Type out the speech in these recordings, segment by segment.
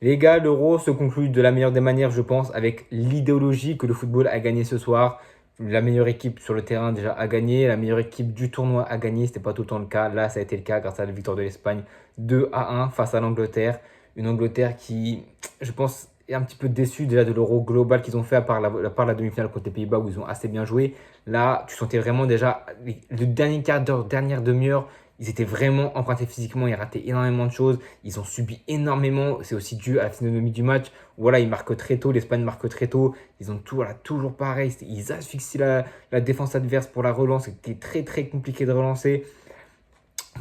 Les gars, l'Euro se conclut de la meilleure des manières, je pense, avec l'idéologie que le football a gagné ce soir. La meilleure équipe sur le terrain déjà a gagné, la meilleure équipe du tournoi a gagné. C'était pas tout le temps le cas. Là, ça a été le cas grâce à la victoire de l'Espagne 2-1 face à l'Angleterre. Une Angleterre qui, je pense, est un petit peu déçue déjà de l'Euro global qu'ils ont fait à part la demi-finale contre les Pays-Bas où ils ont assez bien joué. Là, tu sentais vraiment déjà le dernier quart d'heure, dernière demi-heure, ils étaient vraiment empruntés physiquement, ils rataient énormément de choses, ils ont subi énormément. C'est aussi dû à la physionomie du match. Voilà, ils marquent très tôt, l'Espagne marque très tôt. Ils ont tout, voilà, toujours pareil, ils asphyxient la défense adverse pour la relance. C'était très très compliqué de relancer.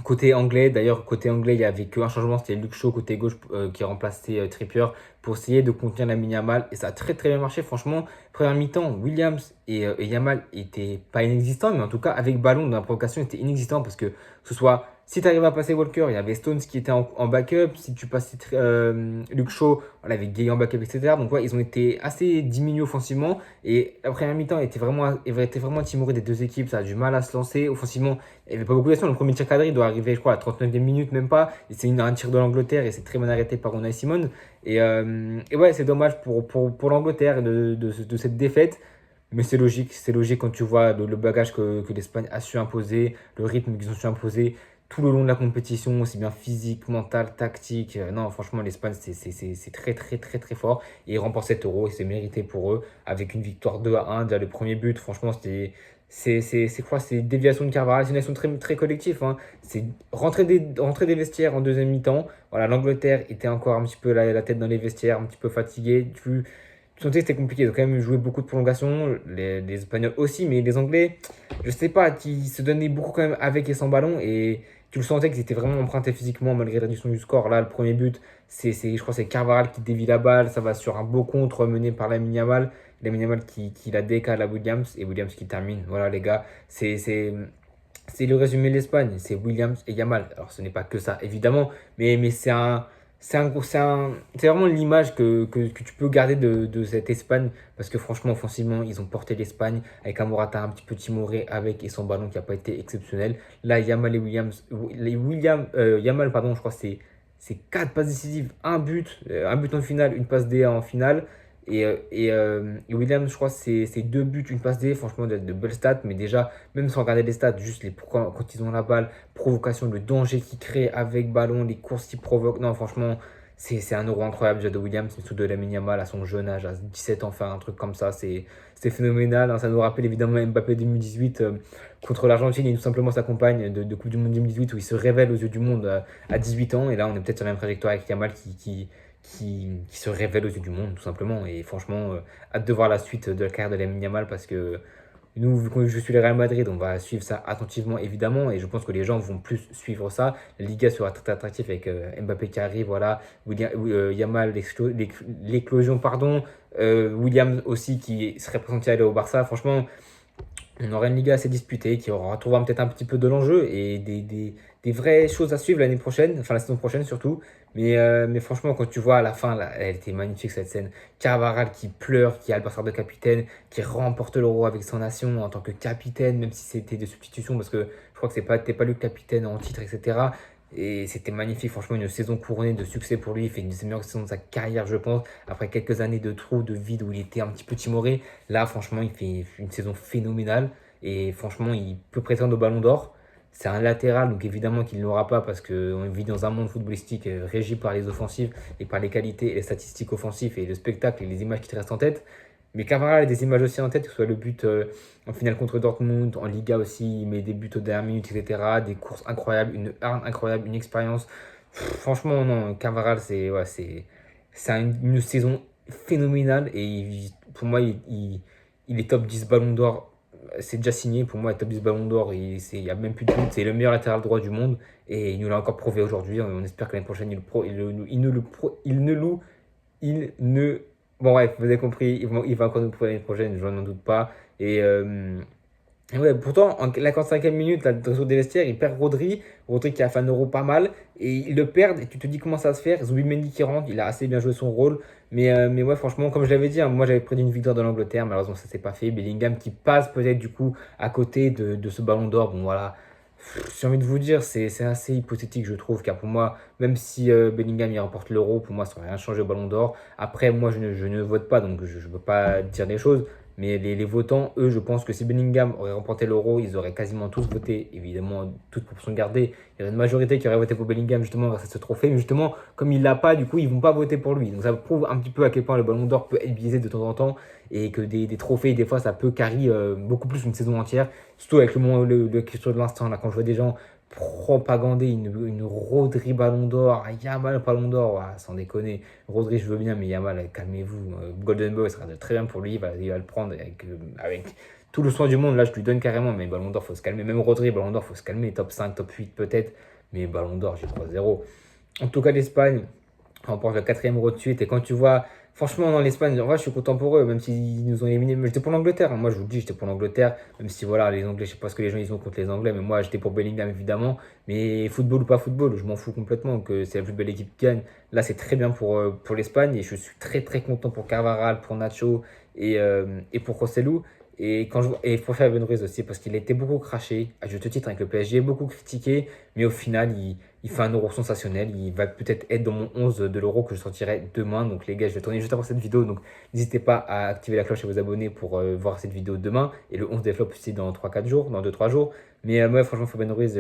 Côté anglais, d'ailleurs, côté anglais, il n'y avait qu'un changement, c'était Luke Shaw côté gauche qui remplaçait Trippier pour essayer de contenir la Yamal. Et ça a très très bien marché, franchement. Première mi-temps, Williams et Yamal étaient pas inexistants, mais en tout cas, avec ballon dans la provocation, ils étaient inexistants parce que ce soit si tu arrives à passer Walker, il y avait Stones qui était en backup. Si tu passais Luke Shaw, voilà, avec Gay en backup, etc. Donc, ouais, ils ont été assez diminués offensivement. Et la première mi-temps était vraiment timorée des deux équipes. Ça a du mal à se lancer. Offensivement, il n'y avait pas beaucoup d'actions. Le premier tir cadré doit arriver, je crois, à 39e minute, même pas. Et c'est un tir de l'Angleterre et c'est très mal arrêté par Unai Simon. Et ouais, c'est dommage pour l'Angleterre de cette défaite. Mais c'est logique quand tu vois le bagage que l'Espagne a su imposer, le rythme qu'ils ont su imposer tout le long de la compétition, aussi bien physique, mental, tactique. Non, franchement, l'Espagne, c'est très, très, très, très fort. Et ils remportent cet euro et c'est mérité pour eux avec une victoire 2-1. Déjà, le premier but, franchement, c'est quoi? C'est déviation de Carvajal. C'est une action très, très collective, hein. C'est rentrer des vestiaires en deuxième mi-temps. Voilà, l'Angleterre était encore un petit peu la tête dans les vestiaires, un petit peu fatiguée. Tu sentais que c'était compliqué. Ils ont quand même joué beaucoup de prolongations. Les Espagnols aussi, mais les Anglais, je sais pas, qui se donnaient beaucoup quand même avec et sans ballon. Et tu le sentais qu'ils étaient vraiment empruntés physiquement malgré la réduction du score. Là, le premier but, je crois que c'est Carvajal qui dévie la balle. Ça va sur un beau contre mené par Lamine Yamal. Lamine Yamal qui la décale à Williams et Williams qui termine. Voilà, les gars, c'est le résumé de l'Espagne. C'est Williams et Yamal. Alors, ce n'est pas que ça, évidemment, mais c'est vraiment l'image que tu peux garder de cette Espagne parce que franchement, offensivement, ils ont porté l'Espagne avec un Morata un petit peu timoré avec et son ballon qui n'a pas été exceptionnel. Là, Yamal et Yamal, pardon, je crois que c'est 4 passes décisives, un but en finale, une passe D en finale. Et Williams, je crois, c'est 2 buts, une passe D, franchement, de belles stats. Mais déjà, même sans regarder les stats, juste quand ils ont la balle, provocation, le danger qu'ils créent avec ballon, les courses qu'ils provoquent. Non, franchement, c'est un euro incroyable déjà de Williams, mais surtout de Lamine Yamal à son jeune âge, à 17 ans, faire un truc comme ça, c'est phénoménal, hein. Ça nous rappelle évidemment Mbappé 2018 contre l'Argentine et tout simplement sa compagne de Coupe du Monde 2018 où il se révèle aux yeux du monde à 18 ans. Et là, on est peut-être sur la même trajectoire avec Yamal qui se révèle aux yeux du monde, tout simplement. Et franchement, hâte de voir la suite de la carrière de Lamine Yamal parce que nous, vu que je suis le Real Madrid, on va suivre ça attentivement, évidemment. Et je pense que les gens vont plus suivre ça. La Liga sera très attractive avec Mbappé qui arrive, voilà. Yamal, l'éclosion, pardon. William aussi qui serait présenté à aller au Barça. Franchement, on aura une Liga assez disputée qui aura retrouvera peut-être un petit peu de l'enjeu et des vraies choses à suivre l'année prochaine, enfin la saison prochaine surtout. Mais franchement, quand tu vois à la fin, là, elle était magnifique cette scène. Carvajal qui pleure, qui a le brassard de capitaine, qui remporte l'Euro avec son nation en tant que capitaine, même si c'était de substitution, parce que je crois que t'es pas lui le capitaine en titre, etc. Et c'était magnifique, franchement, une saison couronnée de succès pour lui. Il fait une des meilleures saisons de sa carrière, je pense. Après quelques années de trou, de vide où il était un petit peu timoré, là, franchement, il fait une saison phénoménale. Et franchement, il peut prétendre au ballon d'or. C'est un latéral, donc évidemment qu'il ne l'aura pas parce qu'on vit dans un monde footballistique régi par les offensives et par les qualités et les statistiques offensives et le spectacle et les images qui te restent en tête. Mais Cavara a des images aussi en tête, que ce soit le but en finale contre Dortmund, en Liga aussi, il met des buts aux dernières minutes, etc. Des courses incroyables, une hargne incroyable, une expérience. Franchement, non, Cavara, une saison phénoménale et pour moi, il est top 10 ballon d'or. C'est déjà signé, pour moi, top 10 ballon d'or, il n'y a même plus de doute, c'est le meilleur latéral droit du monde et il nous l'a encore prouvé aujourd'hui. On espère que l'année prochaine, il ne. Bon, bref, vous avez compris, il va encore nous prouver l'année prochaine, je n'en doute pas. Et ouais, pourtant, la 45e minute, là, de retour des vestiaires, il perd Rodri qui a fait un euro pas mal, et ils le perdent, et tu te dis comment ça va se faire. Zubimendi qui rentre, il a assez bien joué son rôle, mais ouais, franchement, comme je l'avais dit, hein, moi j'avais prédit une victoire de l'Angleterre, malheureusement ça s'est pas fait. Bellingham qui passe peut-être du coup à côté de ce ballon d'or, bon voilà, J'ai envie de vous dire, c'est assez hypothétique, je trouve, car pour moi, même si Bellingham il remporte l'Euro, pour moi, ça n'aurait rien changé au Ballon d'Or. Après, moi, je ne vote pas, donc je ne peux pas dire des choses. Mais les votants, eux, je pense que si Bellingham aurait remporté l'Euro, ils auraient quasiment tous voté, évidemment, toute proportion gardée. Il y aurait une majorité qui aurait voté pour Bellingham, justement, grâce à ce trophée. Mais justement, comme il l'a pas, du coup, ils vont pas voter pour lui. Donc ça prouve un petit peu à quel point le Ballon d'Or peut être biaisé de temps en temps et que des trophées, des fois, ça peut carry beaucoup plus une saison entière. Surtout avec le question de l'instant, là, quand je vois des gens propagander une Rodri Ballon d'Or, un Yamal Ballon d'Or, ah, sans déconner. Rodri, je veux bien, mais Yamal, calmez-vous. Golden Boy sera très bien pour lui, il va le prendre avec tout le soin du monde. Là, je lui donne carrément, mais Ballon d'Or, faut se calmer. Même Rodri, Ballon d'Or, faut se calmer. Top 5, top 8 peut-être, mais Ballon d'Or, j'y crois zéro. En tout cas, l'Espagne remporte le quatrième Euro de suite. Et quand tu vois, franchement, dans l'Espagne, en vrai, je suis content pour eux, même s'ils nous ont éliminés. Mais j'étais pour l'Angleterre, hein. Moi, je vous le dis, j'étais pour l'Angleterre, même si voilà, les Anglais, je sais pas ce que les gens ils ont contre les Anglais, mais moi, j'étais pour Bellingham, évidemment. Mais football ou pas football, je m'en fous complètement que c'est la plus belle équipe qui gagne. Là, c'est très bien pour l'Espagne et je suis très très content pour Carvajal, pour Nacho et pour Rossellou. Et pour Fabien Ruiz aussi, parce qu'il a été beaucoup craché, à juste titre avec le PSG, beaucoup critiqué, mais au final, il fait un euro sensationnel. Il va peut-être être dans mon 11 de l'euro que je sortirai demain. Donc les gars, je vais tourner juste après cette vidéo. Donc n'hésitez pas à activer la cloche et vous abonner pour voir cette vidéo demain. Et le 11 développe aussi dans 3-4 jours, dans 2-3 jours. Mais ouais, franchement, Fabien Ruiz,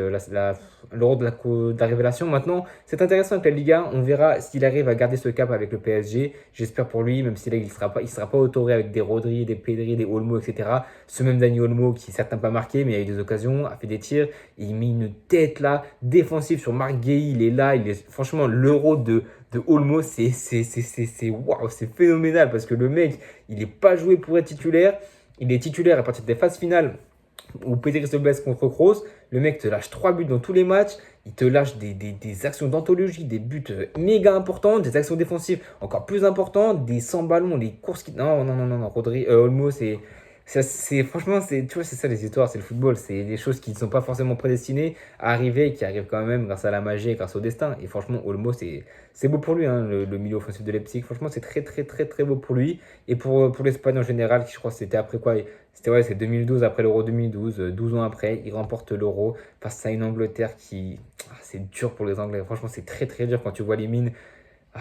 l'euro de la révélation. Maintenant, c'est intéressant avec la Liga. On verra s'il arrive à garder ce cap avec le PSG. J'espère pour lui, même si là, il sera pas autoré avec des Rodri, des Pedri, des Olmo, etc. Ce même Dani Olmo qui certes n'a pas marqué, mais il a eu des occasions, a fait des tirs. Il met une tête là, défensive sur Marc Guéhi. Il est là. Franchement, l'euro de Olmo, waouh, c'est phénoménal parce que le mec, il n'est pas joué pour être titulaire. Il est titulaire à partir des phases finales où Pedri se blesse contre Kroos. Le mec te lâche 3 buts dans tous les matchs. Il te lâche des actions d'anthologie, des buts méga importants, des actions défensives encore plus importantes, des 100 ballons, les courses qui. Non, non, non, non, non. Rodri, Olmo, franchement, tu vois, c'est ça les histoires, c'est le football. C'est des choses qui ne sont pas forcément prédestinées à arriver et qui arrivent quand même grâce à la magie et grâce au destin. Et franchement, Olmo, c'est beau pour lui, hein, le milieu offensif de Leipzig. Franchement, c'est très, très, très, très beau pour lui. Et pour l'Espagne en général, qui je crois que c'était après quoi? C'était ouais, c'est 2012, après l'Euro 2012, 12 ans après, il remporte l'Euro face à une Angleterre qui. C'est dur pour les Anglais. Franchement, c'est très, très dur quand tu vois les mines.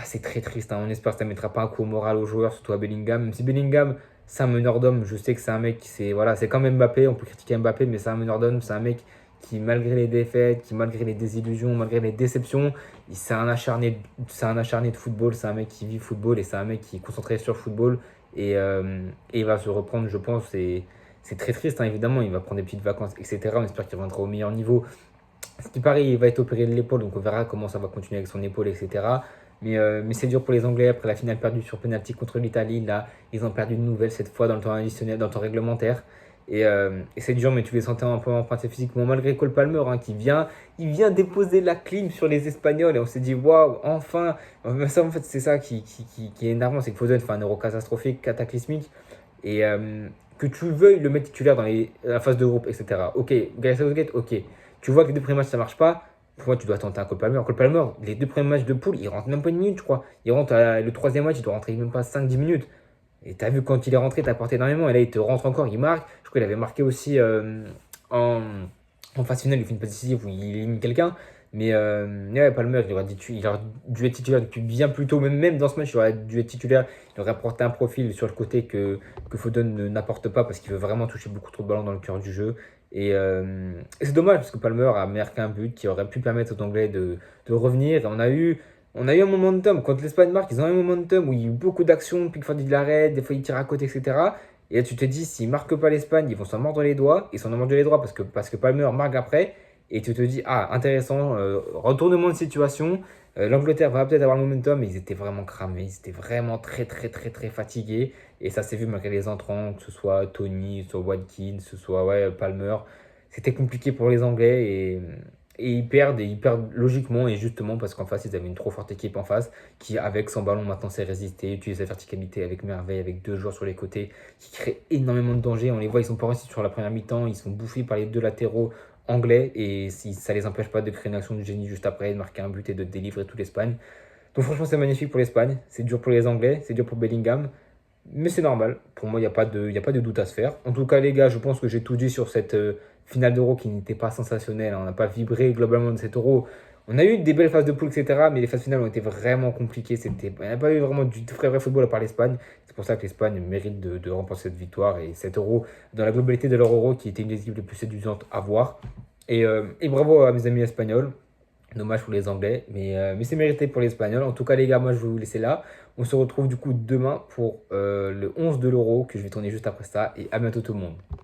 C'est très triste, hein. On espère que ça ne mettra pas un coup au moral aux joueurs, surtout à Bellingham. Même si Bellingham, c'est un meneur d'homme, je sais que c'est un mec, voilà, c'est comme Mbappé, on peut critiquer Mbappé, mais c'est un meneur d'homme, c'est un mec qui, malgré les défaites, qui, malgré les désillusions, malgré les déceptions, c'est un acharné de football, c'est un mec qui vit football et c'est un mec qui est concentré sur le football et il va se reprendre, je pense. C'est très triste, hein, évidemment, il va prendre des petites vacances, etc. On espère qu'il reviendra au meilleur niveau. Ce qui paraît, il va être opéré de l'épaule, donc on verra comment ça va continuer avec son épaule, etc. Mais c'est dur pour les Anglais. Après la finale perdue sur penalty contre l'Italie, là, ils ont perdu une nouvelle cette fois dans le temps additionnel, dans le temps réglementaire. Et c'est dur, mais tu les sentais un peu empruntés physiquement, malgré Cole Palmer, hein, il vient déposer la clim sur les Espagnols. Et on s'est dit, waouh, enfin. Ça, en fait, c'est ça qui est énervant, c'est que Foden fait un euro catastrophique, cataclysmique. Et que tu veuilles le mettre titulaire dans la phase de groupe, etc. Ok, Gareth Southgate, ok. Tu vois que les deux premiers matchs ça marche pas. Pourquoi tu dois tenter un Cole Palmer? Cole Palmer, les deux premiers matchs de poule, il rentre même pas une minute, je crois. Il rentre le troisième match, il doit rentrer même pas 5-10 minutes. Et t'as vu quand il est rentré, t'as apporté énormément. Et là, il te rentre encore, il marque. Je crois qu'il avait marqué aussi en, en phase finale, il fait une passe décisive où il élimine quelqu'un. Mais ouais, Palmer, il aurait dû être titulaire depuis bien plus tôt. Même dans ce match, il aurait dû être titulaire. Il aurait apporté un profil sur le côté que Foden n'apporte pas parce qu'il veut vraiment toucher beaucoup trop de ballons dans le cœur du jeu. Et c'est dommage parce que Palmer a marqué un but qui aurait pu permettre aux Anglais de revenir. Et on a eu un momentum. Quand l'Espagne marque, ils ont un momentum où il y a eu beaucoup d'actions. Pickford il l'arrête, des fois il tire à côté, etc. Et là tu te dis, s'ils ne marquent pas l'Espagne, ils vont s'en mordre les doigts. Ils s'en mordent les doigts parce que Palmer marque après. Et tu te dis, ah, intéressant, retournement de situation. L'Angleterre va peut-être avoir le momentum, mais ils étaient vraiment cramés. Ils étaient vraiment très, très, très, très fatigués. Et ça s'est vu malgré les entrants, que ce soit Tony, que ce soit Watkins, que ce soit ouais, Palmer. C'était compliqué pour les Anglais et ils perdent logiquement et justement parce qu'en face, ils avaient une trop forte équipe en face qui, avec son ballon, maintenant sait résister, utilise sa verticalité avec merveille, avec deux joueurs sur les côtés qui créent énormément de danger. On les voit, ils sont pas réussis sur la première mi-temps, ils sont bouffés par les deux latéraux anglais et si ça les empêche pas de créer une action de génie juste après, de marquer un but et de délivrer toute l'Espagne. Donc franchement, c'est magnifique pour l'Espagne, c'est dur pour les Anglais, c'est dur pour Bellingham. Mais c'est normal. Pour moi, il y a pas de doute à se faire. En tout cas, les gars, je pense que j'ai tout dit sur cette finale d'Euro qui n'était pas sensationnelle, hein. On n'a pas vibré globalement de cet Euro. On a eu des belles phases de poule, etc. Mais les phases finales ont été vraiment compliquées. On n'a pas eu vraiment du vrai football à part l'Espagne. C'est pour ça que l'Espagne mérite de remporter cette victoire. Et cet Euro, dans la globalité de leur Euro, qui était une des équipes les plus séduisantes à voir. Et bravo à mes amis espagnols. Dommage pour les Anglais, mais c'est mérité pour les Espagnols. En tout cas, les gars, moi, je vais vous laisser là. On se retrouve du coup demain pour le 11 de l'Euro que je vais tourner juste après ça. Et à bientôt tout le monde.